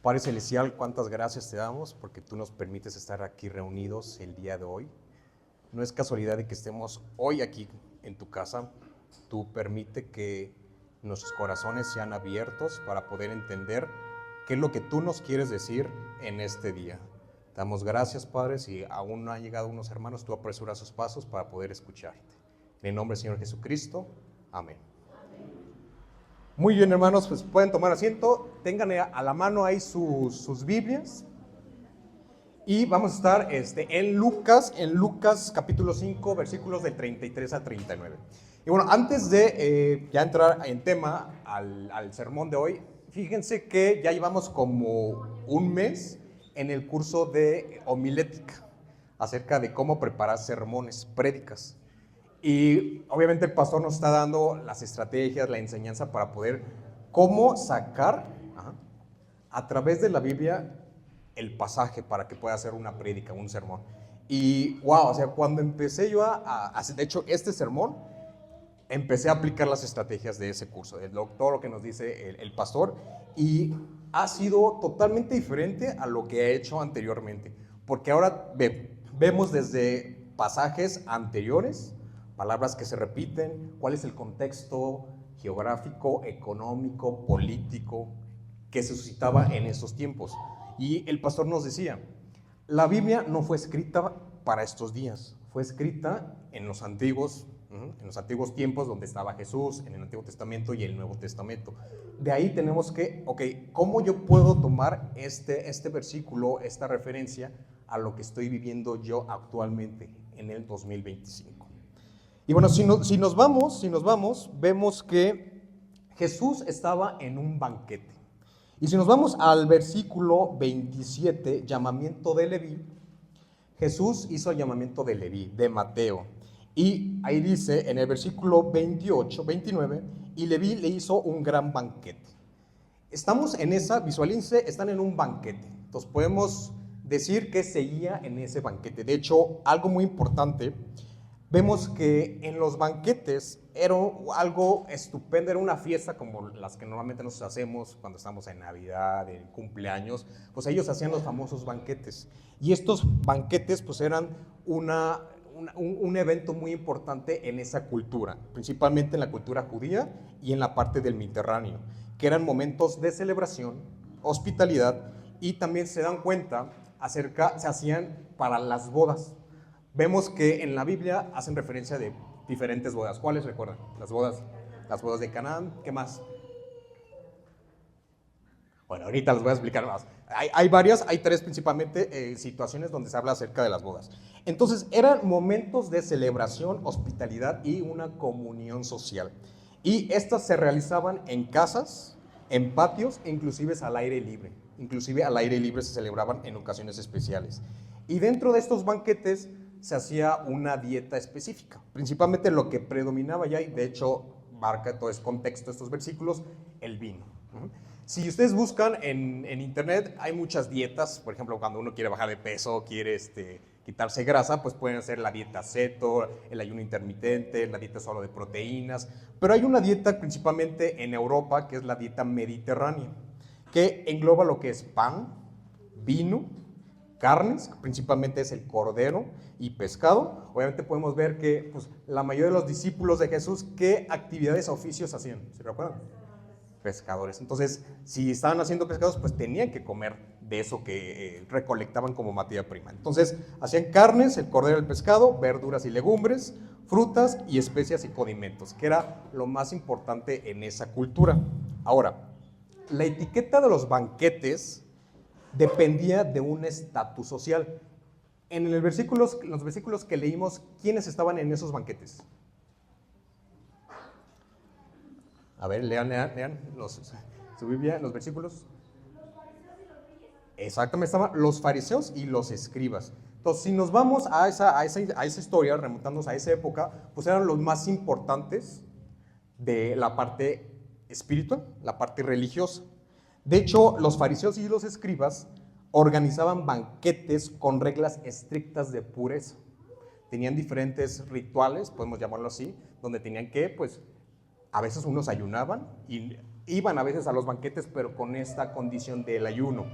Padre Celestial, cuántas gracias te damos porque tú nos permites estar aquí reunidos el día de hoy. No es casualidad de que estemos hoy aquí en tu casa. Tú permite que nuestros corazones sean abiertos para poder entender qué es lo que tú nos quieres decir en este día. Te damos gracias, Padre. Si aún no han llegado unos hermanos, tú apresura sus pasos para poder escucharte. En el nombre del Señor Jesucristo. Amén. Muy bien, hermanos, pues pueden tomar asiento, tengan a la mano ahí sus Biblias y vamos a estar en Lucas capítulo 5, versículos del 33 al 39. Y bueno, antes de ya entrar en tema al sermón de hoy, fíjense que ya llevamos como un mes en el curso de homilética, acerca de cómo preparar sermones, prédicas. Y obviamente el pastor nos está dando las estrategias, la enseñanza para poder cómo sacar a través de la Biblia el pasaje para que pueda hacer una prédica, un sermón. Y wow, o sea, cuando empecé yo de hecho, este sermón, empecé a aplicar las estrategias de ese curso, todo lo que nos dice el pastor, y ha sido totalmente diferente a lo que he hecho anteriormente, porque ahora vemos desde pasajes anteriores, palabras que se repiten, cuál es el contexto geográfico, económico, político que se suscitaba en esos tiempos. Y el pastor nos decía, la Biblia no fue escrita para estos días, fue escrita en los antiguos tiempos donde estaba Jesús, en el Antiguo Testamento y el Nuevo Testamento. De ahí tenemos que, ¿cómo yo puedo tomar este versículo, esta referencia a lo que estoy viviendo yo actualmente en el 2025? Y bueno, si nos vamos, vemos que Jesús estaba en un banquete. Y si nos vamos al versículo 27, llamamiento de Leví, Jesús hizo el llamamiento de Leví, de Mateo. Y ahí dice en el versículo 29, y Leví le hizo un gran banquete. Estamos en visualícense, están en un banquete. Entonces podemos decir que seguía en ese banquete. De hecho, algo muy importante, vemos que en los banquetes era algo estupendo, era una fiesta como las que normalmente nos hacemos cuando estamos en Navidad, en cumpleaños, pues ellos hacían los famosos banquetes. Y estos banquetes pues eran un evento muy importante en esa cultura, principalmente en la cultura judía y en la parte del Mediterráneo, que eran momentos de celebración, hospitalidad, y también se dan cuenta se hacían para las bodas. Vemos que en la Biblia hacen referencia de diferentes bodas. ¿Cuáles recuerdan? Las bodas de Canaán. ¿Qué más? Bueno, ahorita les voy a explicar más. Hay varias, hay tres principalmente situaciones donde se habla acerca de las bodas. Entonces, eran momentos de celebración, hospitalidad y una comunión social. Y estas se realizaban en casas, en patios e inclusive al aire libre. Inclusive al aire libre se celebraban en ocasiones especiales. Y dentro de estos banquetes se hacía una dieta específica. Principalmente lo que predominaba ya, y de hecho marca todo ese contexto estos versículos, el vino. Si ustedes buscan en internet, hay muchas dietas. Por ejemplo, cuando uno quiere bajar de peso, quiere quitarse grasa, pues pueden hacer la dieta keto, el ayuno intermitente, la dieta solo de proteínas. Pero hay una dieta principalmente en Europa, que es la dieta mediterránea, que engloba lo que es pan, vino, carnes, principalmente es el cordero y pescado. Obviamente podemos ver que pues, la mayoría de los discípulos de Jesús, ¿qué actividades o oficios hacían? ¿Se recuerdan? Pescadores. Entonces, si estaban haciendo pescados, pues tenían que comer de eso que recolectaban como materia prima. Entonces, hacían carnes, el cordero, el pescado, verduras y legumbres, frutas y especias y condimentos, que era lo más importante en esa cultura. Ahora, la etiqueta de los banquetes dependía de un estatus social. En los versículos que leímos, ¿quiénes estaban en esos banquetes? A ver, lean su Biblia, los versículos. Exactamente, estaban los fariseos y los escribas. Entonces, si nos vamos a esa historia, remontándonos a esa época, pues eran los más importantes de la parte espiritual, la parte religiosa. De hecho, los fariseos y los escribas organizaban banquetes con reglas estrictas de pureza. Tenían diferentes rituales, podemos llamarlo así, donde tenían que, pues, a veces unos ayunaban y iban a veces a los banquetes, pero con esta condición del ayuno.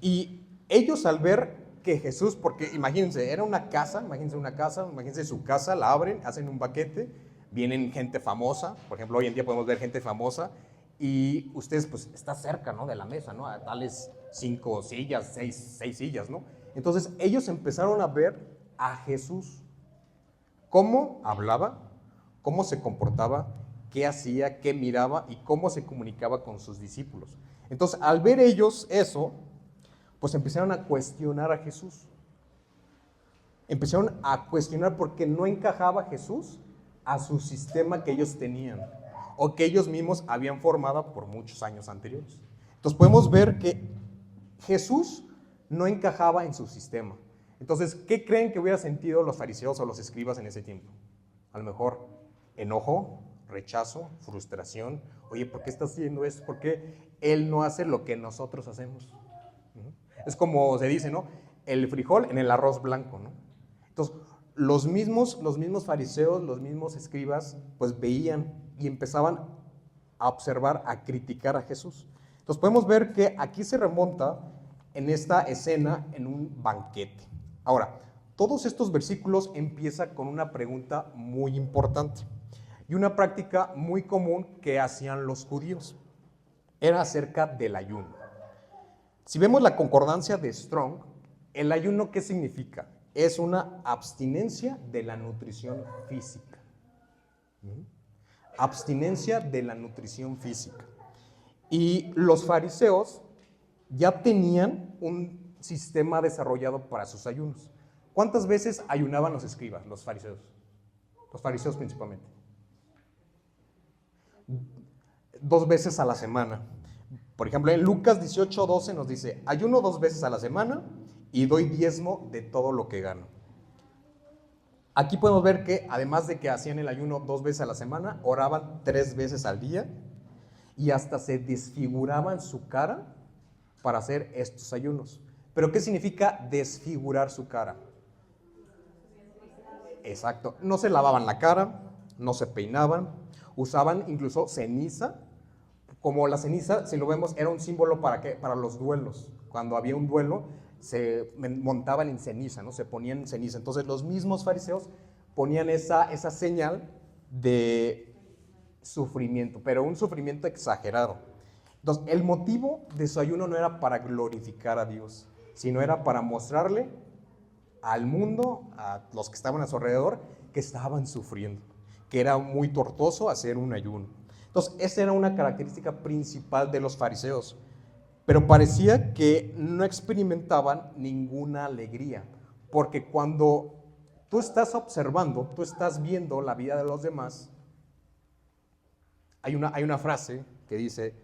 Y ellos al ver que Jesús, porque imagínense, era una casa, imagínense su casa, la abren, hacen un banquete, vienen gente famosa, por ejemplo, hoy en día podemos ver gente famosa, y ustedes pues está cerca, ¿no?, de la mesa, ¿no?, a darles 5 sillas, 6 sillas, ¿no? Entonces ellos empezaron a ver a Jesús, cómo hablaba, cómo se comportaba, qué hacía, qué miraba y cómo se comunicaba con sus discípulos. Entonces, al ver ellos eso, pues empezaron a cuestionar a Jesús. Empezaron a cuestionar porque no encajaba Jesús a su sistema que ellos tenían o que ellos mismos habían formado por muchos años anteriores. Entonces, podemos ver que Jesús no encajaba en su sistema. Entonces, ¿qué creen que hubiera sentido los fariseos o los escribas en ese tiempo? A lo mejor enojo, rechazo, frustración. Oye, ¿por qué estás haciendo esto? ¿Por qué él no hace lo que nosotros hacemos? Es como se dice, ¿no? El frijol en el arroz blanco, ¿no? Entonces, los mismos fariseos, los mismos escribas, pues veían y empezaban a observar, a criticar a Jesús. Entonces, podemos ver que aquí se remonta en esta escena en un banquete. Ahora, todos estos versículos empiezan con una pregunta muy importante y una práctica muy común que hacían los judíos. Era acerca del ayuno. Si vemos la concordancia de Strong, el ayuno, ¿qué significa? Es una abstinencia de la nutrición física. Abstinencia de la nutrición física. Y los fariseos ya tenían un sistema desarrollado para sus ayunos. ¿Cuántas veces ayunaban los escribas, los fariseos? Los fariseos principalmente. 2 veces a la semana. Por ejemplo, en Lucas 18:12 nos dice, ayuno 2 veces a la semana y doy diezmo de todo lo que gano. Aquí podemos ver que además de que hacían el ayuno 2 veces a la semana, oraban 3 veces al día y hasta se desfiguraban su cara para hacer estos ayunos. ¿Pero qué significa desfigurar su cara? Exacto, no se lavaban la cara, no se peinaban, usaban incluso ceniza. Como la ceniza, si lo vemos, era un símbolo para ¿qué? Para los duelos. Cuando había un duelo, se montaban en ceniza, ¿no? Se ponían en ceniza. Entonces los mismos fariseos ponían esa señal de sufrimiento, pero un sufrimiento exagerado. Entonces el motivo de su ayuno no era para glorificar a Dios, sino era para mostrarle al mundo, a los que estaban a su alrededor, que estaban sufriendo, que era muy tortuoso hacer un ayuno. Entonces, esa era una característica principal de los fariseos, pero parecía que no experimentaban ninguna alegría, porque cuando tú estás observando, tú estás viendo la vida de los demás, hay una frase que dice,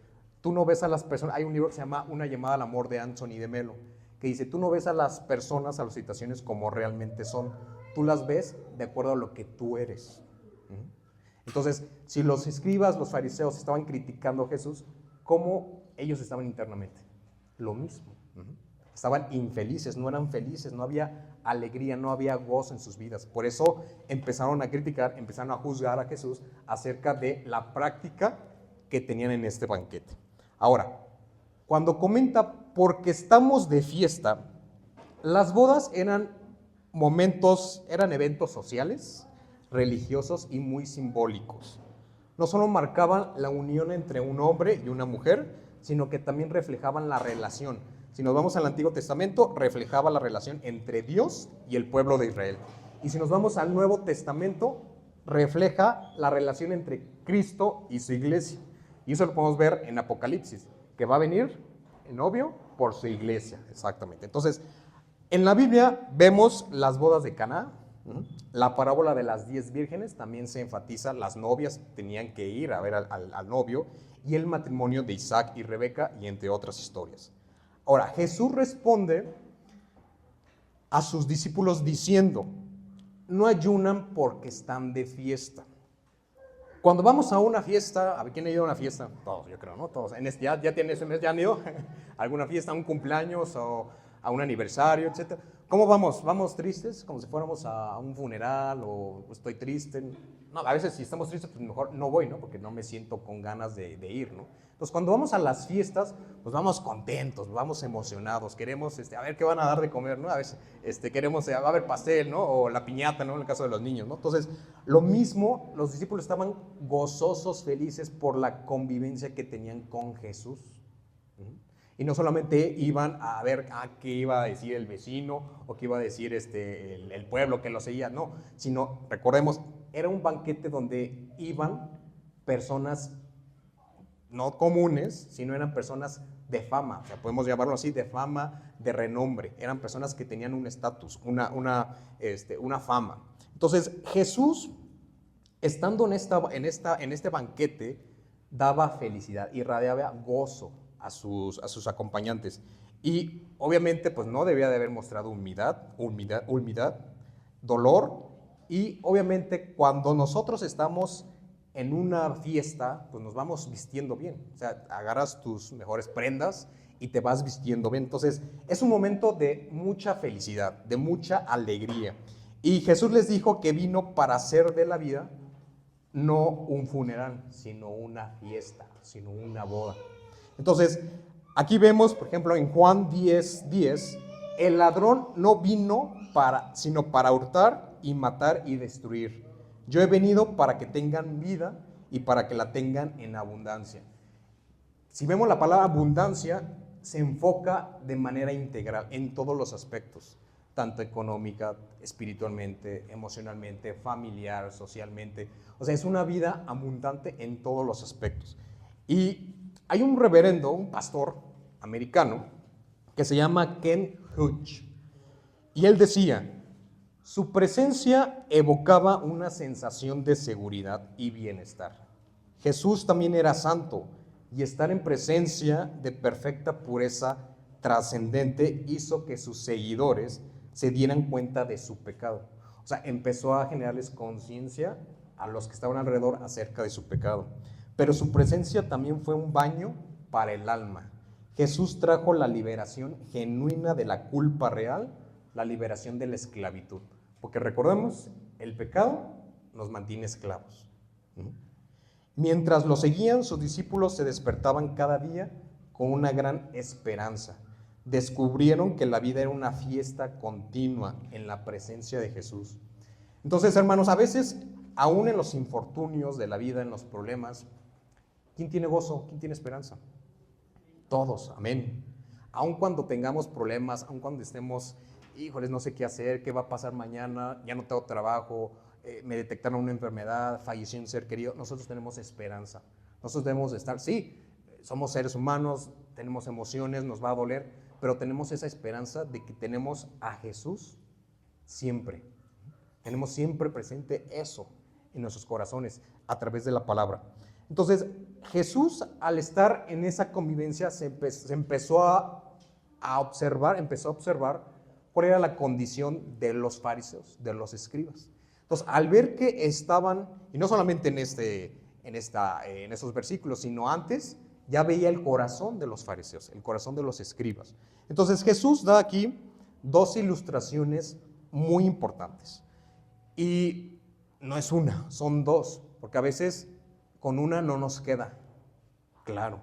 tú no ves a las personas, hay un libro que se llama Una llamada al amor de Anthony de Melo, que dice, tú no ves a las personas, a las situaciones como realmente son, tú las ves de acuerdo a lo que tú eres. Entonces, si los escribas, los fariseos estaban criticando a Jesús, ¿cómo ellos estaban internamente? Lo mismo. Estaban infelices, no eran felices, no había alegría, no había gozo en sus vidas. Por eso empezaron a criticar, empezaron a juzgar a Jesús acerca de la práctica que tenían en este banquete. Ahora, cuando comenta, porque estamos de fiesta, las bodas eran eventos sociales, religiosos y muy simbólicos. No solo marcaban la unión entre un hombre y una mujer, sino que también reflejaban la relación. Si nos vamos al Antiguo Testamento, reflejaba la relación entre Dios y el pueblo de Israel. Y si nos vamos al Nuevo Testamento, refleja la relación entre Cristo y su iglesia. Y eso lo podemos ver en Apocalipsis, que va a venir el novio por su iglesia, exactamente. Entonces, en la Biblia vemos las bodas de Caná. La parábola de las 10 vírgenes también se enfatiza, las novias tenían que ir a ver al novio, y el matrimonio de Isaac y Rebeca, y entre otras historias. Ahora, Jesús responde a sus discípulos diciendo, no ayunan porque están de fiesta. Cuando vamos a una fiesta, a ver, ¿quién ha ido a una fiesta? Todos, yo creo, ¿no? Todos. ¿Ya tiene ese mes, ya han ido a alguna fiesta, a un cumpleaños o a un aniversario, etcétera? ¿Cómo vamos? ¿Vamos tristes? Como si fuéramos a un funeral o estoy triste. No, a veces si estamos tristes, pues mejor no voy, ¿no? Porque no me siento con ganas de ir, ¿no? Entonces, cuando vamos a las fiestas, pues vamos contentos, vamos emocionados, queremos, a ver qué van a dar de comer, ¿no? A veces, queremos, va a haber pastel, ¿no? O la piñata, ¿no? En el caso de los niños, ¿no? Entonces, lo mismo, los discípulos estaban gozosos, felices por la convivencia que tenían con Jesús. Y no solamente iban a ver qué iba a decir el vecino o qué iba a decir el pueblo que lo seguía, no, sino, recordemos, era un banquete donde iban personas no comunes, sino eran personas de fama, o sea, podemos llamarlo así, de fama, de renombre, eran personas que tenían un estatus, una fama. Entonces, Jesús, estando en este banquete, daba felicidad, irradiaba gozo a sus acompañantes. Y obviamente, pues no debía de haber mostrado humildad, dolor, y obviamente cuando nosotros estamos en una fiesta, pues nos vamos vistiendo bien. O sea, agarras tus mejores prendas y te vas vistiendo bien. Entonces, es un momento de mucha felicidad, de mucha alegría. Y Jesús les dijo que vino para hacer de la vida no un funeral, sino una fiesta, sino una boda. Entonces, aquí vemos, por ejemplo, en Juan 10:10, el ladrón no vino sino para hurtar y matar y destruir. Yo he venido para que tengan vida y para que la tengan en abundancia. Si vemos la palabra abundancia, se enfoca de manera integral en todos los aspectos, tanto económica, espiritualmente, emocionalmente, familiar, socialmente. O sea, es una vida abundante en todos los aspectos. Y hay un reverendo, un pastor americano, que se llama Ken Hughes, y él decía: su presencia evocaba una sensación de seguridad y bienestar. Jesús también era santo, y estar en presencia de perfecta pureza trascendente hizo que sus seguidores se dieran cuenta de su pecado. O sea, empezó a generarles conciencia a los que estaban alrededor acerca de su pecado. Pero su presencia también fue un baño para el alma. Jesús trajo la liberación genuina de la culpa real, la liberación de la esclavitud. Porque recordemos, el pecado nos mantiene esclavos. Mientras lo seguían, sus discípulos se despertaban cada día con una gran esperanza. Descubrieron que la vida era una fiesta continua en la presencia de Jesús. Entonces, hermanos, a veces, aún en los infortunios de la vida, en los problemas, ¿quién tiene gozo? ¿Quién tiene esperanza? Todos, amén. Aun cuando tengamos problemas, aun cuando estemos, híjoles, no sé qué hacer, qué va a pasar mañana, ya no tengo trabajo, me detectaron una enfermedad, falleció un ser querido, nosotros tenemos esperanza. Nosotros debemos estar, sí, somos seres humanos, tenemos emociones, nos va a doler, pero tenemos esa esperanza de que tenemos a Jesús siempre. Tenemos siempre presente eso en nuestros corazones a través de la palabra. Entonces, Jesús, al estar en esa convivencia, se empezó a observar cuál era la condición de los fariseos, de los escribas. Entonces, al ver que estaban, y no solamente en esos versículos, sino antes, ya veía el corazón de los fariseos, el corazón de los escribas. Entonces, Jesús da aquí dos ilustraciones muy importantes. Y no es una, son dos, porque a veces con una no nos queda claro.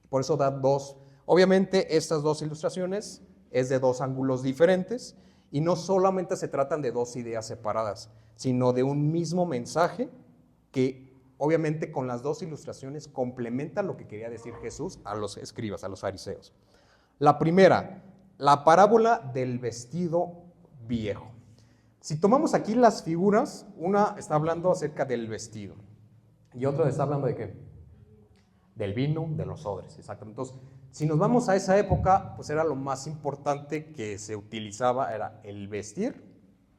Por eso da dos. Obviamente estas dos ilustraciones es de dos ángulos diferentes y no solamente se tratan de dos ideas separadas, sino de un mismo mensaje que obviamente con las dos ilustraciones complementa lo que quería decir Jesús a los escribas, a los fariseos. La primera, la parábola del vestido viejo. Si tomamos aquí las figuras, una está hablando acerca del vestido y otra está hablando de ¿qué? Del vino, de los odres, exacto. Entonces, si nos vamos a esa época, pues era lo más importante que se utilizaba, era el vestir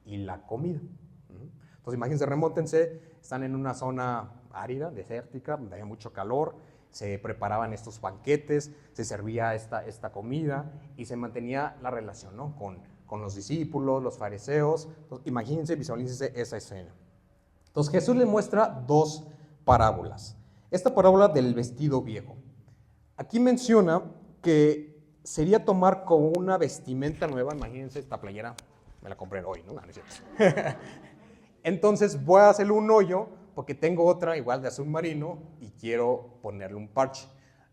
y la comida. Entonces, imagínense, remóntense, están en una zona árida, desértica, donde había mucho calor, se preparaban estos banquetes, se servía esta comida y se mantenía la relación, ¿no? con los discípulos, los fariseos. Entonces, imagínense, visualícense esa escena. Entonces, Jesús le muestra dos parábolas. Esta parábola del vestido viejo. Aquí menciona que sería tomar como una vestimenta nueva, imagínense esta playera, me la compré hoy, ¿no? No, no es cierto. Entonces voy a hacerle un hoyo porque tengo otra igual de azul marino y quiero ponerle un parche.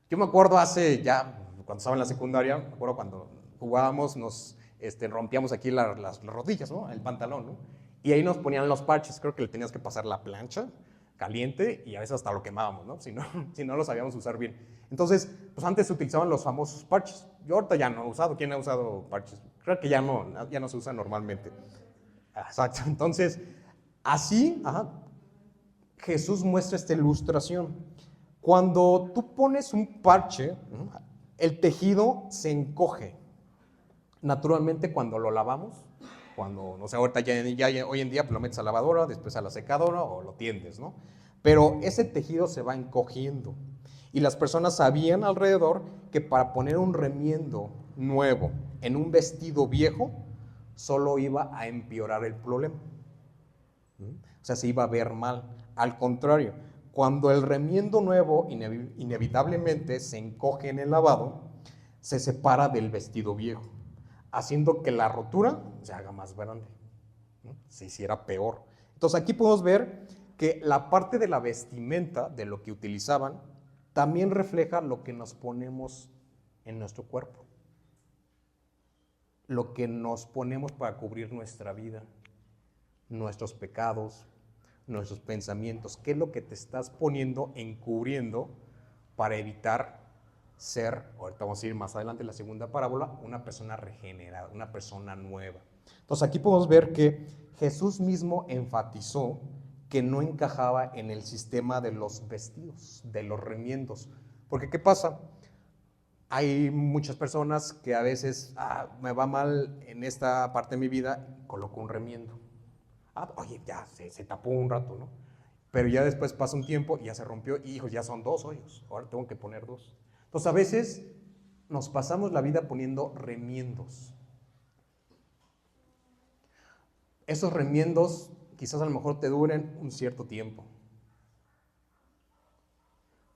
Yo me acuerdo hace ya, cuando estaba en la secundaria, me acuerdo cuando jugábamos, nos rompíamos aquí las rodillas, ¿no? El pantalón, ¿no? Y ahí nos ponían los parches, creo que le tenías que pasar la plancha caliente y a veces hasta lo quemábamos, ¿no? Si no, si no lo sabíamos usar bien. Entonces, pues antes se utilizaban los famosos parches. Yo ahorita ya no he usado. ¿Quién ha usado parches? Creo que ya no se usa normalmente. Exacto. Entonces, así, Jesús muestra esta ilustración. Cuando tú pones un parche, el tejido se encoge. Naturalmente, cuando lo lavamos, cuando, no sé, ahorita ya hoy en día pues lo metes a la lavadora, después a la secadora o lo tiendes, ¿no? Pero ese tejido se va encogiendo. Y las personas sabían alrededor que para poner un remiendo nuevo en un vestido viejo, solo iba a empeorar el problema. O sea, se iba a ver mal. Al contrario, cuando el remiendo nuevo inevitablemente se encoge en el lavado, se separa del vestido viejo, haciendo que la rotura se haga más grande, ¿no? Se hiciera peor. Entonces aquí podemos ver que la parte de la vestimenta, de lo que utilizaban, también refleja lo que nos ponemos en nuestro cuerpo, lo que nos ponemos para cubrir nuestra vida, nuestros pecados, nuestros pensamientos. ¿Qué es lo que te estás poniendo, encubriendo para evitar ser, ahorita vamos a ir más adelante en la segunda parábola, una persona regenerada, una persona nueva? Entonces aquí podemos ver que Jesús mismo enfatizó que no encajaba en el sistema de los vestidos, de los remiendos. Porque ¿qué pasa? Hay muchas personas que a veces, me va mal en esta parte de mi vida, coloco un remiendo. Oye, ya se tapó un rato, ¿no? Pero ya después pasa un tiempo y ya se rompió y hijos, ya son 2 hoyos, ahora tengo que poner 2. Entonces a veces nos pasamos la vida poniendo remiendos. Esos remiendos quizás a lo mejor te duren un cierto tiempo,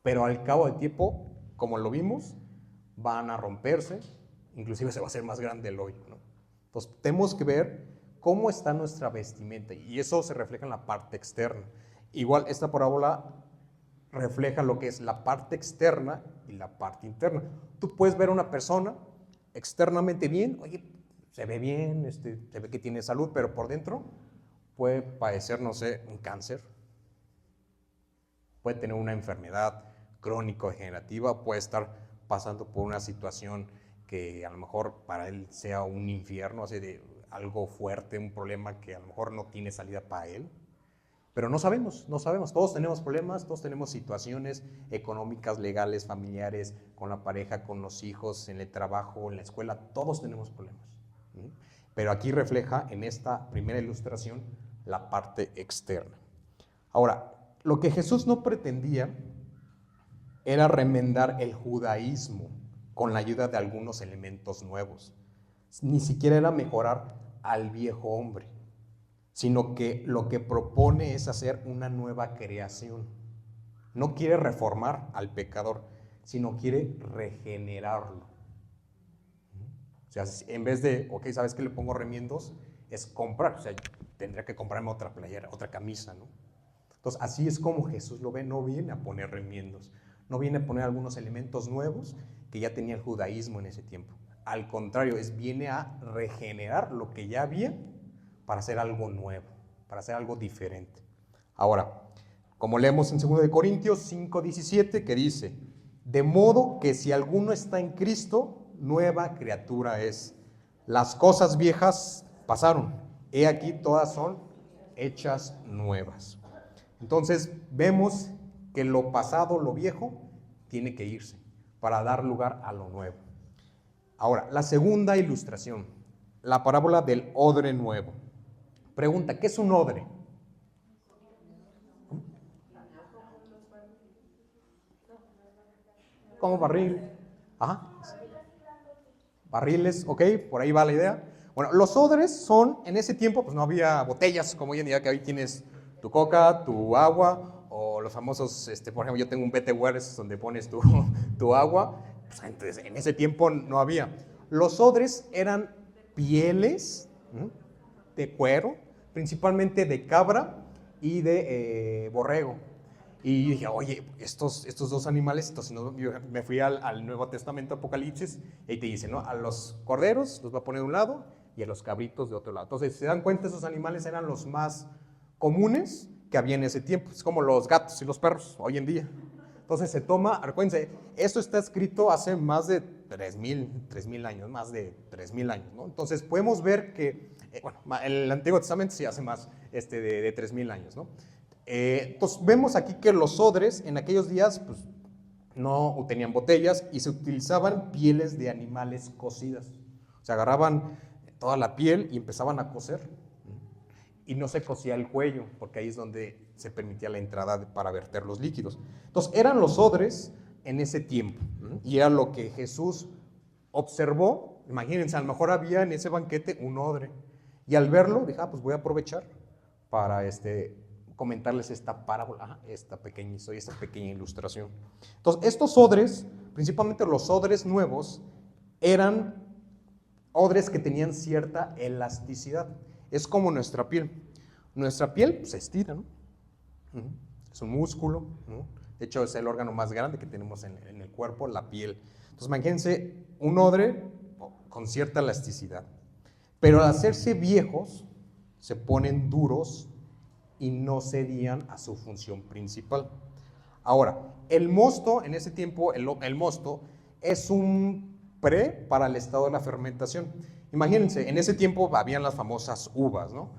pero al cabo del tiempo, como lo vimos, van a romperse, inclusive se va a hacer más grande el hoyo, ¿no? Entonces tenemos que ver cómo está nuestra vestimenta y eso se refleja en la parte externa. Igual esta parábola refleja lo que es la parte externa y la parte interna. Tú puedes ver a una persona externamente bien, oye, se ve bien, se ve que tiene salud, pero por dentro puede padecer, no sé, un cáncer, puede tener una enfermedad crónico-degenerativa, puede estar pasando por una situación que a lo mejor para él sea un infierno, así de algo fuerte, un problema que a lo mejor no tiene salida para él. Pero no sabemos, todos tenemos problemas, todos tenemos situaciones económicas, legales, familiares, con la pareja, con los hijos, en el trabajo, en la escuela, todos tenemos problemas. Pero aquí refleja en esta primera ilustración la parte externa. Ahora, lo que Jesús no pretendía era remendar el judaísmo con la ayuda de algunos elementos nuevos. Ni siquiera era mejorar al viejo hombre, sino que lo que propone es hacer una nueva creación. No quiere reformar al pecador, sino quiere regenerarlo. O sea, en vez de, ok, ¿sabes qué le pongo remiendos? Es comprar, o sea, tendría que comprarme otra playera, otra camisa, ¿no? Entonces, así es como Jesús lo ve, no viene a poner remiendos, no viene a poner algunos elementos nuevos que ya tenía el judaísmo en ese tiempo. Al contrario, viene a regenerar lo que ya había para hacer algo nuevo, para hacer algo diferente. Ahora, como leemos en 2 Corintios 5:17, que dice, de modo que si alguno está en Cristo, nueva criatura es. Las cosas viejas pasaron, he aquí todas son hechas nuevas. Entonces vemos que lo pasado, lo viejo, tiene que irse para dar lugar a lo nuevo. Ahora, la segunda ilustración, la parábola del odre nuevo. Pregunta, ¿qué es un odre? ¿Cómo barril? Ajá. Barriles, ok, por ahí va la idea. Bueno, los odres son, en ese tiempo, pues no había botellas como hoy en día, que ahí tienes tu coca, tu agua, o los famosos, por ejemplo, yo tengo un Betterware donde pones tu agua. Entonces, en ese tiempo no había. Los odres eran pieles de cuero, principalmente de cabra y de borrego. Y dije, oye, estos dos animales, entonces yo me fui al Nuevo Testamento, Apocalipsis, y te dice, ¿no? A los corderos los va a poner de un lado y a los cabritos de otro lado. Entonces, si se dan cuenta, esos animales eran los más comunes que había en ese tiempo. Es como los gatos y los perros hoy en día. Entonces se toma, acuérdense, esto está escrito hace más de 3,000 años, más de 3,000 años, ¿no? Entonces podemos ver que, bueno, el Antiguo Testamento sí hace más de 3,000 años, ¿no? Entonces vemos aquí que los odres en aquellos días, pues, no tenían botellas y se utilizaban pieles de animales cocidas. O sea, agarraban toda la piel y empezaban a cocer. Y no se cosía el cuello, porque ahí es donde se permitía la entrada para verter los líquidos. Entonces, eran los odres en ese tiempo, y era lo que Jesús observó. Imagínense, a lo mejor había en ese banquete un odre, y al verlo, dije, pues voy a aprovechar para comentarles esta parábola, esta pequeña ilustración. Entonces, estos odres, principalmente los odres nuevos, eran odres que tenían cierta elasticidad. Es como nuestra piel. Nuestra piel se estira, ¿no? Es un músculo, ¿no? De hecho, es el órgano más grande que tenemos en el cuerpo, la piel. Entonces, imagínense un odre con cierta elasticidad. Pero al hacerse viejos, se ponen duros y no cedían a su función principal. Ahora, el mosto, en ese tiempo, el mosto es un para el estado de la fermentación. Imagínense, en ese tiempo habían las famosas uvas, ¿no?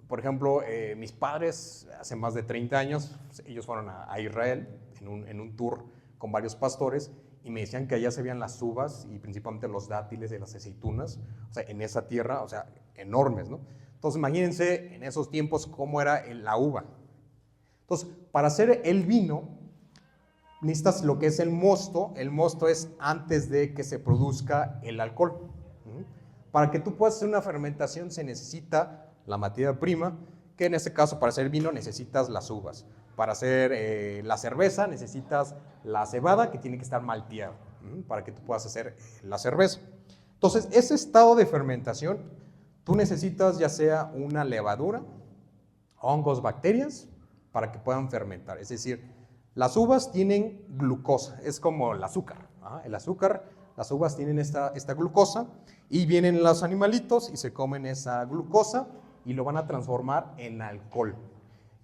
Por ejemplo, mis padres, hace más de 30 años, ellos fueron a Israel en un tour con varios pastores y me decían que allá se veían las uvas y principalmente los dátiles y las aceitunas, o sea, en esa tierra, o sea, enormes, ¿no? Entonces, imagínense en esos tiempos cómo era la uva. Entonces, para hacer el vino, necesitas lo que es el mosto. El mosto es antes de que se produzca el alcohol. Para que tú puedas hacer una fermentación se necesita la materia prima, que en este caso para hacer vino necesitas las uvas. Para hacer la cerveza necesitas la cebada, que tiene que estar malteada, para que tú puedas hacer la cerveza. Entonces, ese estado de fermentación, tú necesitas ya sea una levadura, hongos, bacterias, para que puedan fermentar. Es decir, las uvas tienen glucosa, es como el azúcar. El azúcar, las uvas tienen esta glucosa y vienen los animalitos y se comen esa glucosa y lo van a transformar en alcohol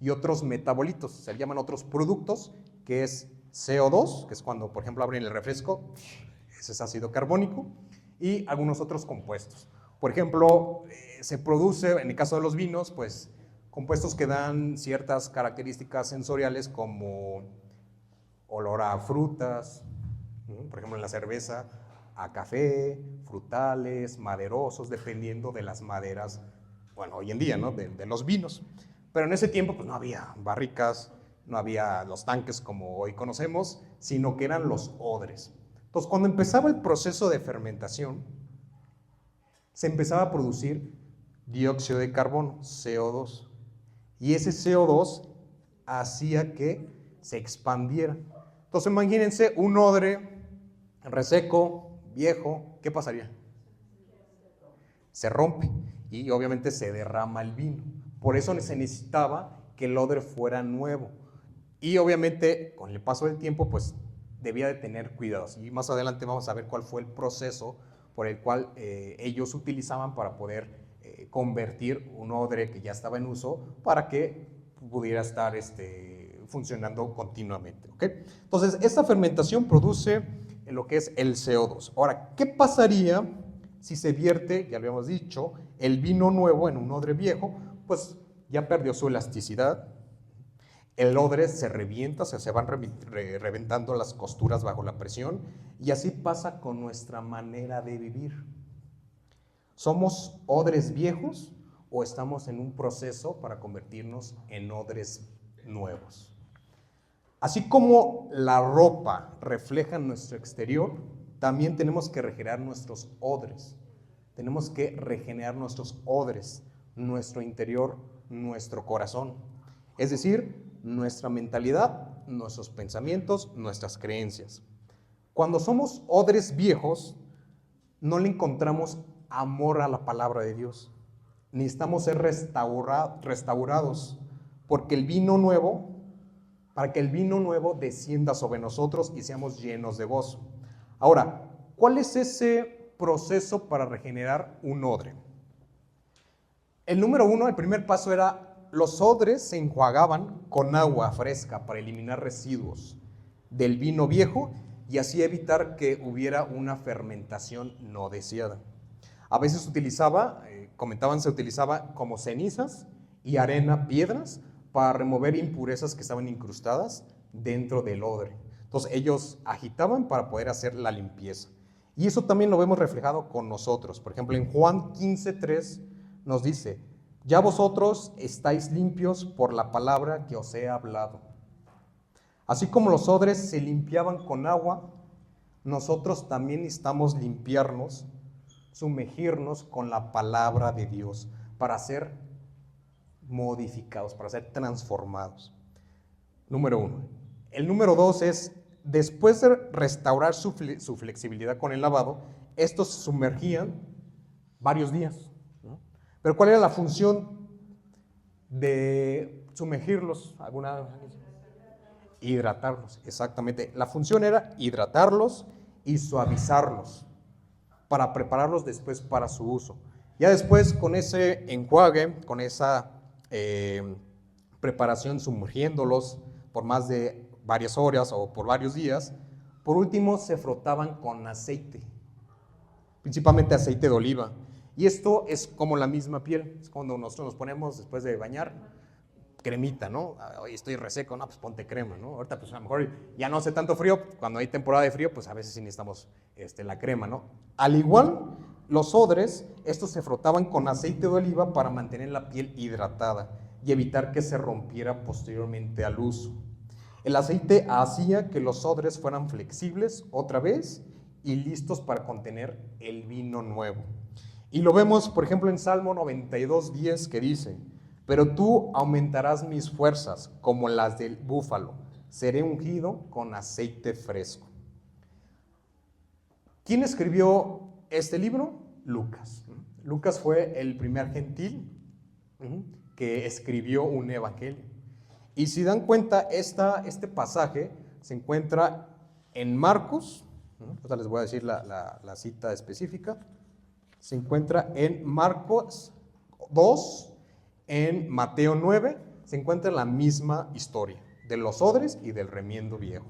y otros metabolitos, se llaman otros productos, que es CO2, que es cuando, por ejemplo, abren el refresco, ese es ácido carbónico, y algunos otros compuestos. Por ejemplo, se produce, en el caso de los vinos, pues compuestos que dan ciertas características sensoriales como olor a frutas, por ejemplo en la cerveza, a café, frutales, maderosos, dependiendo de las maderas, bueno, hoy en día, ¿no? de los vinos. Pero en ese tiempo pues no había barricas, no había los tanques como hoy conocemos, sino que eran los odres. Entonces, cuando empezaba el proceso de fermentación, se empezaba a producir dióxido de carbono, CO2. Y ese CO2 hacía que se expandiera. Entonces, imagínense un odre reseco, viejo, ¿qué pasaría? Se rompe y obviamente se derrama el vino. Por eso se necesitaba que el odre fuera nuevo. Y obviamente, con el paso del tiempo, pues debía de tener cuidados. Y más adelante vamos a ver cuál fue el proceso por el cual ellos utilizaban para poder convertir un odre que ya estaba en uso para que pudiera estar funcionando continuamente. ¿Okay? Entonces, esta fermentación produce lo que es el CO2. Ahora, ¿qué pasaría si se vierte, ya lo habíamos dicho, el vino nuevo en un odre viejo? Pues ya perdió su elasticidad, el odre se revienta, o sea, se van reventando las costuras bajo la presión, y así pasa con nuestra manera de vivir. ¿Somos odres viejos o estamos en un proceso para convertirnos en odres nuevos? Así como la ropa refleja nuestro exterior, también tenemos que regenerar nuestros odres. Tenemos que regenerar nuestros odres, nuestro interior, nuestro corazón. Es decir, nuestra mentalidad, nuestros pensamientos, nuestras creencias. Cuando somos odres viejos, no le encontramos amor a la palabra de Dios. Necesitamos ser restaurados, porque el vino nuevo, para que el vino nuevo descienda sobre nosotros y seamos llenos de gozo. Ahora, ¿cuál es ese proceso para regenerar un odre? El número uno, el primer paso era, los odres se enjuagaban con agua fresca para eliminar residuos del vino viejo y así evitar que hubiera una fermentación no deseada. A veces se utilizaba como cenizas y arena, piedras, para remover impurezas que estaban incrustadas dentro del odre. Entonces ellos agitaban para poder hacer la limpieza. Y eso también lo vemos reflejado con nosotros. Por ejemplo, en Juan 15:3 nos dice, ya vosotros estáis limpios por la palabra que os he hablado. Así como los odres se limpiaban con agua, nosotros también necesitamos limpiarnos, sumergirnos con la palabra de Dios para ser modificados, para ser transformados. Número uno. El número dos es, después de restaurar su flexibilidad con el lavado, estos se sumergían varios días, ¿no? Pero ¿cuál era la función de sumergirlos? Hidratarlos, exactamente. La función era hidratarlos y suavizarlos para prepararlos después para su uso. Ya después, con ese enjuague, con esa preparación, sumergiéndolos por más de varias horas o por varios días, por último se frotaban con aceite, principalmente aceite de oliva. Y esto es como la misma piel, es cuando nosotros nos ponemos después de bañar, cremita, ¿no? Hoy estoy reseco, no, pues ponte crema, ¿no? Ahorita pues a lo mejor ya no hace tanto frío, cuando hay temporada de frío, pues a veces sí necesitamos la crema, ¿no? Al igual, los odres, estos se frotaban con aceite de oliva para mantener la piel hidratada y evitar que se rompiera posteriormente al uso. El aceite hacía que los odres fueran flexibles otra vez y listos para contener el vino nuevo. Y lo vemos, por ejemplo, en Salmo 92:10 que dice, pero tú aumentarás mis fuerzas como las del búfalo, seré ungido con aceite fresco. ¿Quién escribió este libro? Lucas. Lucas fue el primer gentil que escribió un evangelio. Y si dan cuenta, este pasaje se encuentra en Marcos, ahora les voy a decir la cita específica, se encuentra en Marcos 2, en Mateo 9, se encuentra la misma historia de los odres y del remiendo viejo.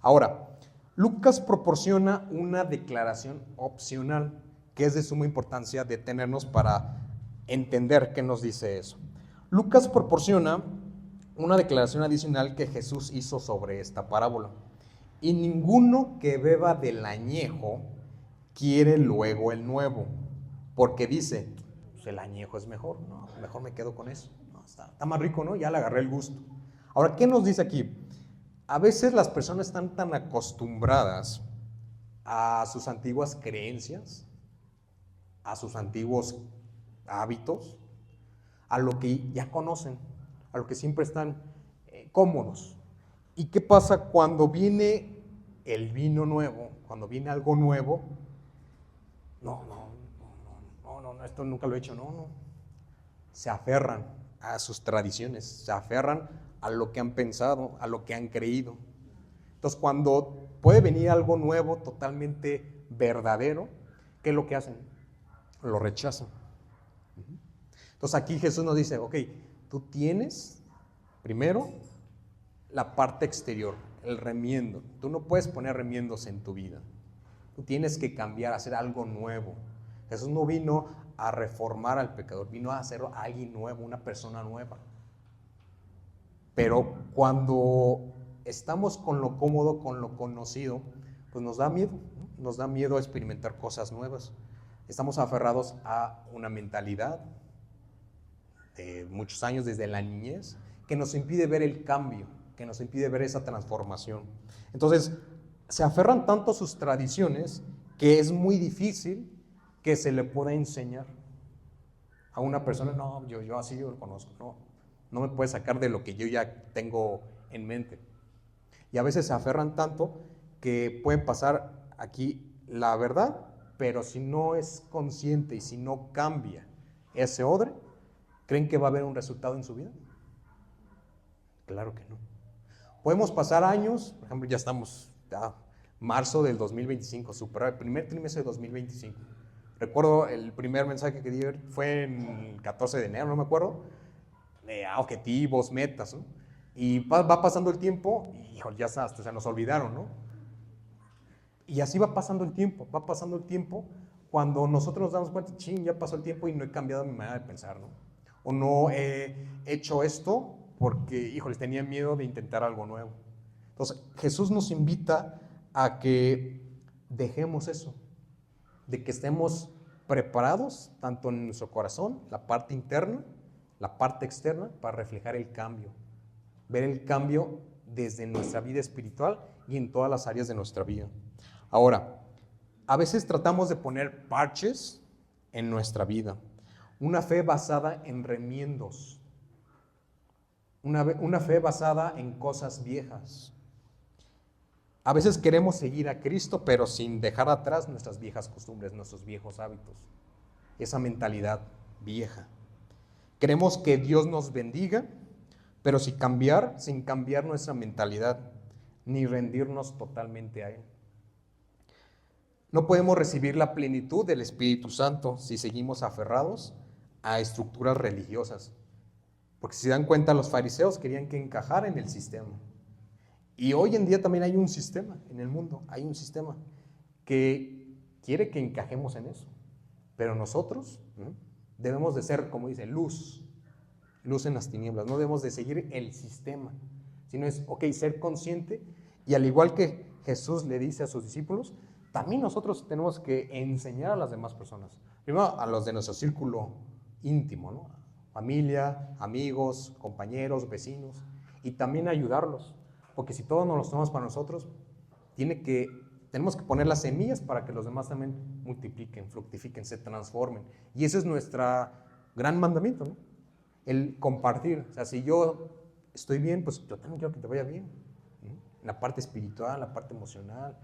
Ahora, Lucas proporciona una declaración opcional que es de suma importancia detenernos para entender qué nos dice eso. Lucas proporciona una declaración adicional que Jesús hizo sobre esta parábola. Y ninguno que beba del añejo quiere luego el nuevo, porque dice, pues el añejo es mejor, no, mejor me quedo con eso, no, está más rico, ¿no? Ya le agarré el gusto. Ahora, ¿qué nos dice aquí? A veces las personas están tan acostumbradas a sus antiguas creencias, a sus antiguos hábitos, a lo que ya conocen, a lo que siempre están cómodos. ¿Y qué pasa cuando viene el vino nuevo, cuando viene algo nuevo? No, esto nunca lo he hecho, no. Se aferran a sus tradiciones, se aferran a lo que han pensado, a lo que han creído. Entonces, cuando puede venir algo nuevo, totalmente verdadero, ¿qué es lo que hacen? Lo rechazan. Entonces, aquí Jesús nos dice, ok, tú tienes primero la parte exterior, el remiendo. Tú no puedes poner remiendos en tu vida. Tú tienes que cambiar, hacer algo nuevo. Jesús no vino a reformar al pecador, vino a hacer a alguien nuevo, una persona nueva. Pero cuando estamos con lo cómodo, con lo conocido, pues nos da miedo, ¿no? Nos da miedo a experimentar cosas nuevas. Estamos aferrados a una mentalidad de muchos años, desde la niñez, que nos impide ver el cambio, que nos impide ver esa transformación. Entonces, se aferran tanto a sus tradiciones que es muy difícil que se le pueda enseñar a una persona, no, yo así yo lo conozco, no me puede sacar de lo que yo ya tengo en mente. Y a veces se aferran tanto que pueden pasar aquí la verdad, pero si no es consciente y si no cambia ese odre, ¿creen que va a haber un resultado en su vida? Claro que no. Podemos pasar años, por ejemplo, ya estamos a marzo del 2025, superar el primer trimestre de 2025. Recuerdo el primer mensaje que di fue en el 14 de enero, no me acuerdo, de objetivos, metas, ¿no? Y va pasando el tiempo y híjole, ya hasta se nos olvidaron, ¿no? Y así va pasando el tiempo cuando nosotros nos damos cuenta, ching, ya pasó el tiempo y no he cambiado mi manera de pensar, ¿no? O no he hecho esto porque, híjoles, tenía miedo de intentar algo nuevo. Entonces, Jesús nos invita a que dejemos eso, de que estemos preparados, tanto en nuestro corazón, la parte interna, la parte externa, para reflejar el cambio, ver el cambio desde nuestra vida espiritual y en todas las áreas de nuestra vida. Ahora, a veces tratamos de poner parches en nuestra vida, una fe basada en remiendos, una fe basada en cosas viejas. A veces queremos seguir a Cristo, pero sin dejar atrás nuestras viejas costumbres, nuestros viejos hábitos, esa mentalidad vieja. Queremos que Dios nos bendiga, pero sin cambiar nuestra mentalidad, ni rendirnos totalmente a Él. No podemos recibir la plenitud del Espíritu Santo si seguimos aferrados a estructuras religiosas. Porque si se dan cuenta, los fariseos querían que encajara en el sistema. Y hoy en día también hay un sistema en el mundo, hay un sistema que quiere que encajemos en eso. Pero nosotros debemos de ser, como dice, luz en las tinieblas. No debemos de seguir el sistema, sino es, ser consciente. Y al igual que Jesús le dice a sus discípulos, también nosotros tenemos que enseñar a las demás personas. Primero a los de nuestro círculo íntimo, ¿no? Familia, amigos, compañeros, vecinos, y también ayudarlos. Porque si todos nos los tomamos para nosotros, tenemos que poner las semillas para que los demás también multipliquen, fructifiquen, se transformen. Y ese es nuestro gran mandamiento, ¿no? El compartir. O sea, si yo estoy bien, pues yo también quiero que te vaya bien, ¿no? En la parte espiritual, la parte emocional.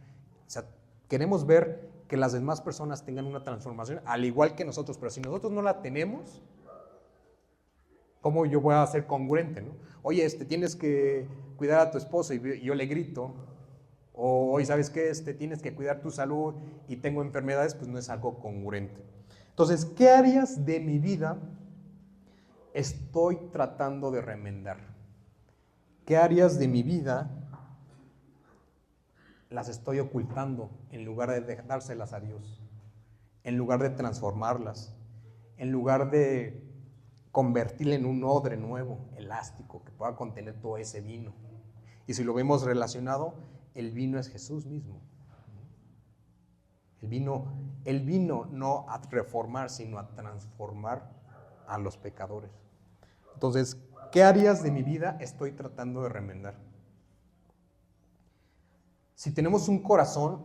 O sea, queremos ver que las demás personas tengan una transformación, al igual que nosotros. Pero si nosotros no la tenemos, ¿cómo yo voy a ser congruente, no? Oye, tienes que cuidar a tu esposo y yo le grito. O hoy, ¿sabes qué? Tienes que cuidar tu salud y tengo enfermedades, pues no es algo congruente. Entonces, ¿qué áreas de mi vida estoy tratando de remendar? ¿Qué áreas de mi vida las estoy ocultando en lugar de dárselas a Dios? En lugar de transformarlas, en lugar de convertirla en un odre nuevo, elástico, que pueda contener todo ese vino. Y si lo vemos relacionado, el vino es Jesús mismo. El vino no a reformar, sino a transformar a los pecadores. Entonces, ¿qué áreas de mi vida estoy tratando de remendar? Si tenemos un corazón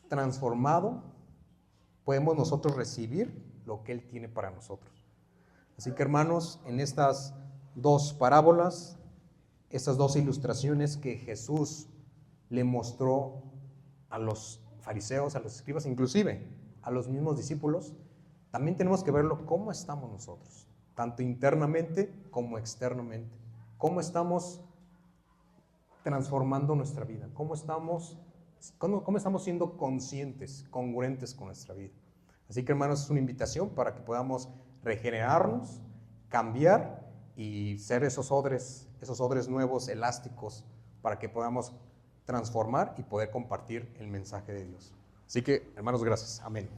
transformado, podemos nosotros recibir lo que Él tiene para nosotros. Así que, hermanos, en estas dos parábolas, estas dos ilustraciones que Jesús le mostró a los fariseos, a los escribas, inclusive a los mismos discípulos, también tenemos que verlo cómo estamos nosotros, tanto internamente como externamente. Cómo estamos transformando nuestra vida, cómo estamos siendo conscientes, congruentes con nuestra vida. Así que, hermanos, es una invitación para que podamos regenerarnos, cambiar y ser esos odres nuevos, elásticos, para que podamos transformar y poder compartir el mensaje de Dios. Así que, hermanos, gracias. Amén.